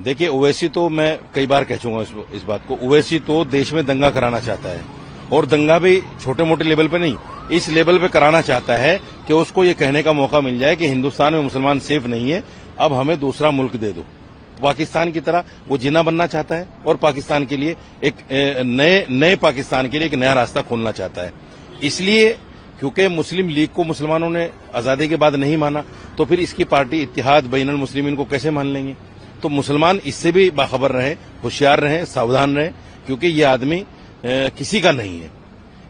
देखिए, ओवैसी तो मैं कई बार कह चुका हूं इस बात को। ओवैसी तो देश में दंगा कराना चाहता है, और दंगा भी छोटे मोटे लेवल पे नहीं, इस लेवल पे कराना चाहता है कि उसको ये कहने का मौका मिल जाए कि हिंदुस्तान में मुसलमान सेफ नहीं है, अब हमें दूसरा मुल्क दे दो। पाकिस्तान की तरह वो जिन्ना बनना चाहता है, और पाकिस्तान के लिए एक नए पाकिस्तान के लिए एक नया रास्ता खोलना चाहता है। इसलिए क्योंकि मुस्लिम लीग को मुसलमानों ने आजादी के बाद नहीं माना, तो फिर इसकी पार्टी इत्तेहाद बैनुल मुस्लिमीन को कैसे मान लेंगे? तो मुसलमान इससे भी बाखबर रहे, होशियार रहे, सावधान रहे, क्योंकि ये आदमी किसी का नहीं है।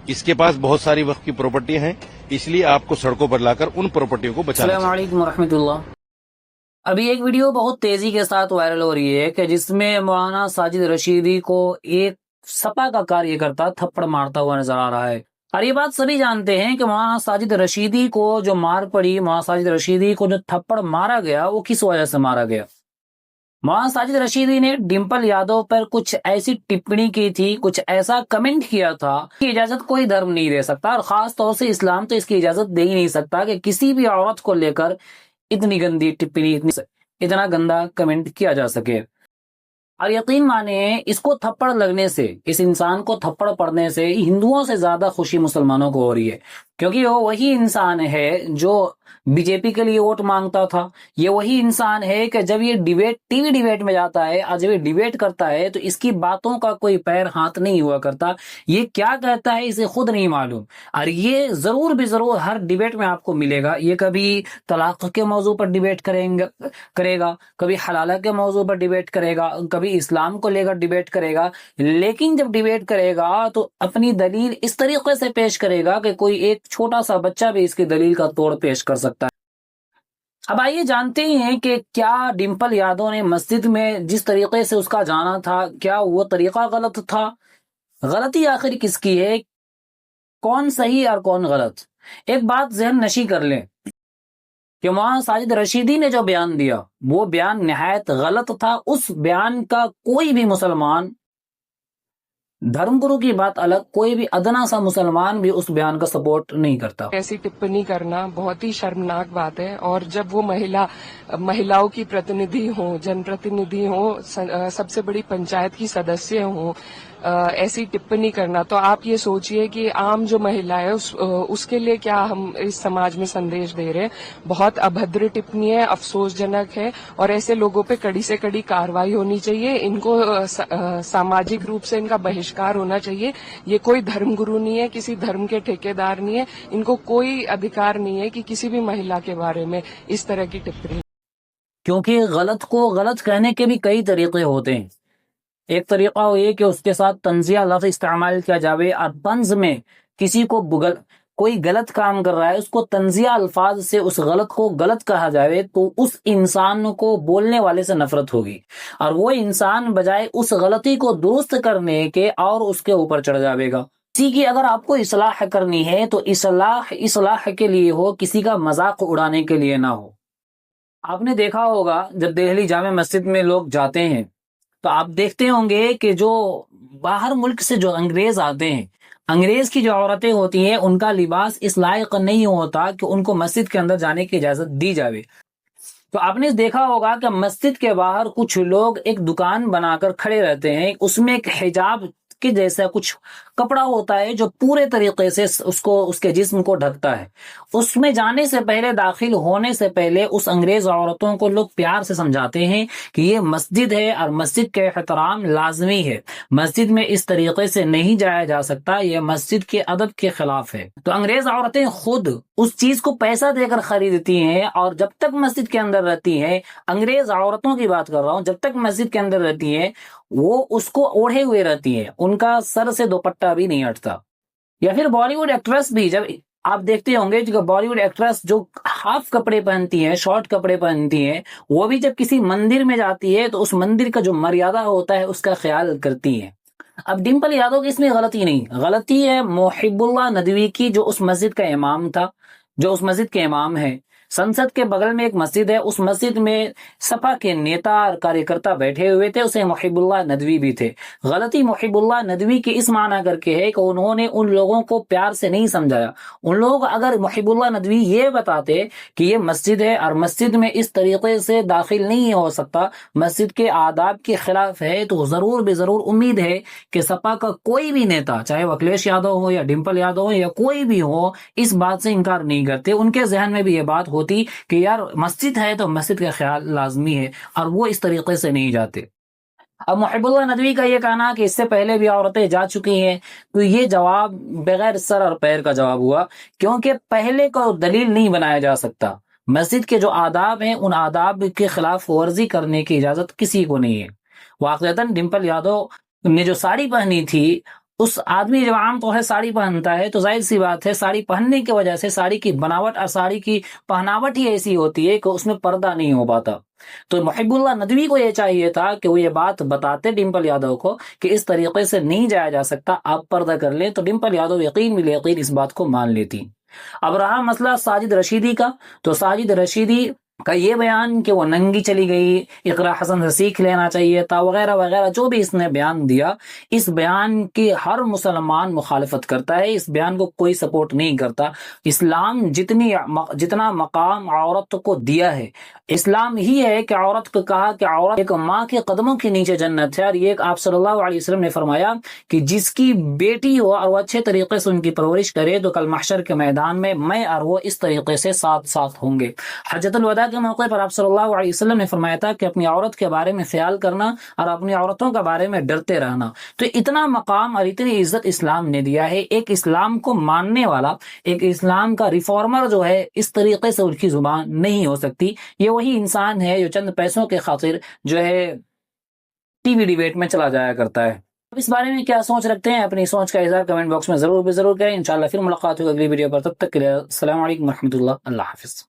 इसके पास बहुत सारी वक्त की प्रॉपर्टी हैं, इसलिए आपको सड़कों पर लाकर उन प्रॉपर्टियों को बचाना चाहिए। अस्सलाम वालेकुम रहमतुल्लाह। अभी एक वीडियो बहुत तेजी के साथ वायरल हो रही है कि जिसमें मौलाना साजिद रशीदी को एक सपा का कार्यकर्ता थप्पड़ मारता हुआ नजर आ रहा है। और ये बात सभी जानते हैं कि मौलाना साजिद रशीदी को जो मार पड़ी, मौलाना साजिद रशीदी को जो थप्पड़ मारा गया, वो किस वजह से मारा गया। मौलाना साजिद रशीदी ने डिंपल यादव पर कुछ ऐसी टिप्पणी की थी, कुछ ऐसा कमेंट किया था कि इजाजत कोई धर्म नहीं दे सकता, और खास तौर से इस्लाम तो इसकी इजाजत दे ही नहीं सकता कि किसी भी औरत को लेकर इतनी गंदी टिप्पणी, इतना गंदा कमेंट किया जा सके। और यकीन माने, इसको थप्पड़ लगने से, इस इंसान को थप्पड़ पड़ने से हिंदुओं से ज्यादा खुशी मुसलमानों को हो रही है, क्योंकि वो वही इंसान है जो बीजेपी के लिए वोट मांगता था। ये वही इंसान है कि जब ये टीवी डिबेट में जाता है और जब ये डिबेट करता है तो इसकी बातों का कोई पैर हाथ नहीं हुआ करता। ये क्या कहता है इसे खुद नहीं मालूम, और ये जरूर भी जरूर हर डिबेट में आपको मिलेगा। ये कभी तलाक के मौजू पर डिबेट करेगा, कभी हलाला के मौजू पर डिबेट करेगा, कभी इस्लाम को लेकर डिबेट करेगा, लेकिन जब डिबेट करेगा तो अपनी दलील इस तरीके से पेश करेगा कि कोई एक छोटा सा बच्चा भी इसकी दलील का तोड़ पेश कर सकता है। अब आइए जानते ही हैं कि क्या डिंपल यादव ने मस्जिद में जिस तरीके से उसका जाना था, क्या वो तरीका गलत था? गलती आखिर किसकी है, कौन सही और कौन गलत? एक बात ज़हन नशी कर लें कि मौलाना साजिद रशीदी ने जो बयान दिया वो बयान निहायत गलत था। उस बयान का कोई भी मुसलमान, धर्मगुरु की बात अलग, कोई भी अदना सा मुसलमान भी उस बयान का सपोर्ट नहीं करता। ऐसी टिप्पणी करना बहुत ही शर्मनाक बात है, और जब वो महिलाओं की प्रतिनिधि हो, जनप्रतिनिधि हो, सबसे बड़ी पंचायत की सदस्य हो, ऐसी टिप्पणी करना, तो आप ये सोचिए कि आम जो महिला है उसके लिए क्या हम इस समाज में संदेश दे रहे हैं। बहुत अभद्र टिप्पणी है, अफसोसजनक है, और ऐसे लोगों पे कड़ी से कड़ी कार्रवाई होनी चाहिए। इनको सामाजिक रूप से इनका बहिष्कार होना चाहिए। ये कोई धर्मगुरु नहीं है, किसी धर्म के ठेकेदार नहीं है, इनको कोई अधिकार नहीं है कि किसी भी महिला के बारे में इस तरह की टिप्पणी। क्योंकि गलत को गलत कहने के भी कई तरीके होते हैं। एक तरीका ये कि उसके साथ तंजिया लफ्ज इस्तेमाल किया जावे, और तंज में किसी को कोई गलत काम कर रहा है उसको तंजिया अल्फाज से उस गलत को गलत कहा जावे, तो उस इंसान को बोलने वाले से नफरत होगी, और वो इंसान बजाय उस गलती को दुरुस्त करने के और उसके ऊपर चढ़ जाएगा। किसी की अगर आपको इस्लाह करनी है तो इस्लाह के लिए हो, किसी का मजाक उड़ाने के लिए ना हो। आपने देखा होगा जब दिल्ली जामे मस्जिद में लोग जाते हैं तो आप देखते होंगे कि जो बाहर मुल्क से जो अंग्रेज आते हैं, अंग्रेज की जो औरतें होती हैं, उनका लिबास इस लायक नहीं होता कि उनको मस्जिद के अंदर जाने की इजाजत दी जावे। तो आपने देखा होगा कि मस्जिद के बाहर कुछ लोग एक दुकान बनाकर खड़े रहते हैं, उसमें एक हिजाब के जैसा कुछ कपड़ा होता है जो पूरे तरीके से उसके जिस्म को ढकता है। उसमें जाने से पहले, दाखिल होने से पहले उस अंग्रेज औरतों को लोग प्यार से समझाते हैं कि ये मस्जिद है और मस्जिद के एहतराम लाजमी है, मस्जिद में इस तरीके से नहीं जाया जा सकता, ये मस्जिद के अदब के खिलाफ है। तो अंग्रेज औरतें खुद उस चीज को पैसा देकर खरीदती हैं, और जब तक मस्जिद के अंदर रहती हैं, अंग्रेज औरतों की बात कर रहा हूं, जब तक मस्जिद के अंदर रहती हैं वो उसको ओढ़े हुए रहती हैं, उनका सर से दुपट्टा भी नहीं हटता। या फिर बॉलीवुड एक्ट्रेस भी, जब आप देखते होंगे जो बॉलीवुड एक्ट्रेस जो हाफ कपड़े पहनती हैं, शॉर्ट कपड़े पहनती हैं, वो भी जब किसी मंदिर में जाती है तो उस मंदिर का जो मर्यादा होता है उसका ख्याल करती हैं। अब डिंपल यादव की इसमें गलती नहीं, गलती है मोहिबुल्लाह नदवी की, जो उस मस्जिद का इमाम था, जो उस मस्जिद के इमाम है। संसद के बगल में एक मस्जिद है, उस मस्जिद में सपा के नेता और कार्यकर्ता बैठे हुए थे, उसे मुहिबुल्लाह नदवी भी थे। गलती मुहिबुल्लाह नदवी की इस माना करके है कि उन्होंने उन लोगों को प्यार से नहीं समझाया। उन लोग अगर मुहिबुल्लाह नदवी ये बताते कि ये मस्जिद है और मस्जिद में इस तरीके से दाखिल नहीं हो सकता, मस्जिद के आदाब के खिलाफ है, तो जरूर बेजरूर उम्मीद है कि सपा का कोई भी नेता, चाहे वो अखिलेश यादव हो या डिम्पल यादव हो या कोई भी हो, इस बात से इनकार नहीं करते। उनके जहन में भी ये बात होती कि यार मस्जिद है तो मस्जिद का ख्याल लाजमी है, और वो इस तरीके से नहीं जाते। अब मुहिबुल्लाह नदवी का ये कहना कि इससे पहले भी औरतें जा चुकी हैं, तो ये जवाब बगैर सर और पैर का जवाब हुआ, क्योंकि पहले को दलील नहीं बनाया जा सकता। मस्जिद के जो आदाब हैं, उन आदाब के खिलाफ वर्जी करने की इजाजत किसी को नहीं है। वाक़तन डिम्पल यादव ने जो साड़ी पहनी थी, उस आदमी जब आम तौर से साड़ी पहनता है तो जाहिर सी बात है, साड़ी पहनने की वजह से साड़ी की बनावट और साड़ी की पहनावट ही ऐसी होती है कि उसमें पर्दा नहीं हो पाता। तो मुहिबुल्लाह नदवी को ये चाहिए था कि वो ये बात बताते डिम्पल यादव को कि इस तरीके से नहीं जाया जा सकता, आप पर्दा कर लें, तो डिम्पल यादव यकीन बिल यकीन इस बात को मान लेती। अब रहा मसला साजिद रशीदी का, तो साजिद रशीदी का ये बयान कि वो नंगी चली गई, इकरा हसन से सीख लेना चाहिए था, वगैरह वगैरह, जो भी इसने बयान दिया, इस बयान की हर मुसलमान मुखालफत करता है, इस बयान को कोई सपोर्ट नहीं करता। इस्लाम जितना मकाम औरत को दिया है, इस्लाम ही है कि औरत को कहा कि औरत एक माँ के कदमों के नीचे जन्नत है, और ये आप सल्लल्लाहु अलैहि वसल्लम ने फरमाया कि जिसकी बेटी हो और वो अच्छे तरीके से उनकी परवरिश करे, तो कल महशर के मैदान में मैं और वो इस तरीके से साथ साथ होंगे। हज्जतुल वदा के मौके पर आप सल्लल्लाहु अलैहि वसल्लम ने फरमाया था कि अपनी औरत के बारे में ख्याल करना और अपनी औरतों के बारे में डरते रहना। तो इतना मकाम और इतनी इज्जत इस्लाम ने दिया है। एक इस्लाम को मानने वाला, एक इस्लाम का रिफॉर्मर जो है, इस तरीके से उनकी जुबान नहीं हो सकती। ये वही इंसान है जो चंद पैसों के खातिर जो है टीवी डिबेट में चला जाया करता है। अब इस बारे में क्या सोच रखते हैं, अपनी सोच का इज़हार कमेंट बॉक्स में जरूर करें। इंशाल्लाह फिर मुलाकात होगी अगली वीडियो पर, तब तक के लिए अस्सलाम वालेकुम रहमतुल्लाह, अल्लाह हाफिज़।